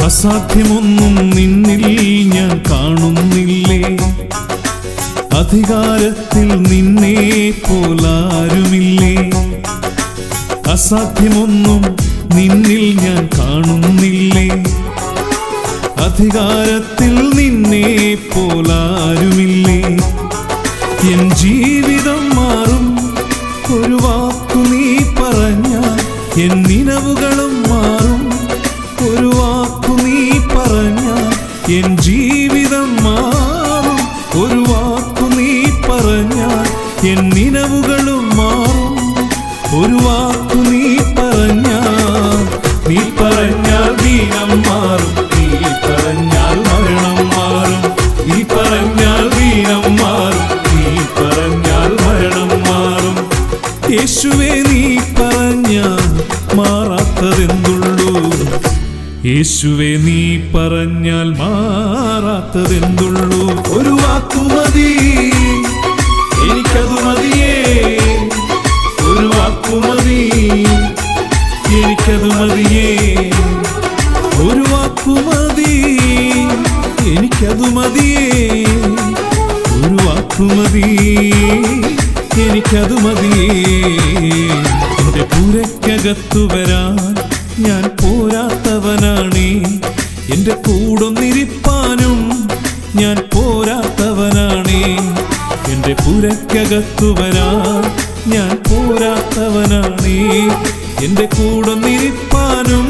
അസാധ്യമൊന്നും നിന്നിൽ ഞാൻ കാണുന്നില്ലേ, അധികാരത്തിൽ നിന്നെ പോലാരുമില്ലേ. അസാധ്യമൊന്നും നിന്നിൽ ഞാൻ കാണുന്നില്ലേ, അധികാരത്തിൽ നിന്നെ പോലാരുമില്ലേ. എൻ ജീവിതം മാറും ഒരു വാക്കു നീ പറഞ്ഞാൽ, എൻ നിലവുകളും മാറും ഒരു വാക്കു നീ പറഞ്ഞാൽ. എൻ ജീവിതം മാറും ഒരു വാക്കു നീ പറഞ്ഞാൽ, എൻ നിലവുകളും മാറും ഒരു വാക്കു നീ പറഞ്ഞാൽ. നീ പറഞ്ഞാൽ ദീനം മാറും, നീ പറഞ്ഞാൽ മരണം മാറും. നീ പറഞ്ഞാൽ ദീനം മാറും, നീ പറഞ്ഞാൽ മരണം മാറും. യേശുവേ നീ പറഞ്ഞാൽ മാറാത്തതെന്തുള്ളൂ, യേശുവേ നീ പറഞ്ഞാൽ മാറാത്തതെന്തുള്ളൂ. ഒരു വാക്കു മതി, എനിക്കതു മതിയേ. ഒരു വാക്കു മതി, എനിക്കതു മതിയേ. ഒരു വാക്കു മതി, എനിക്കതു മതിയേ. ഒരു വാക്കു മതി, എനിക്കതു മതിയേ. എന്റെ പുരയ്ക്കകത്തു വരാൻ ഞാൻ പോരാത്തവനാണേ, എന്റെ കൂടൊന്നിരിപ്പാനും ഞാൻ പോരാത്തവനാണേ. എന്റെ പുരയ്ക്കകത്തു വരാൻ ഞാൻ പോരാത്തവനാണേ, എന്റെ കൂടൊന്നിരിപ്പാനും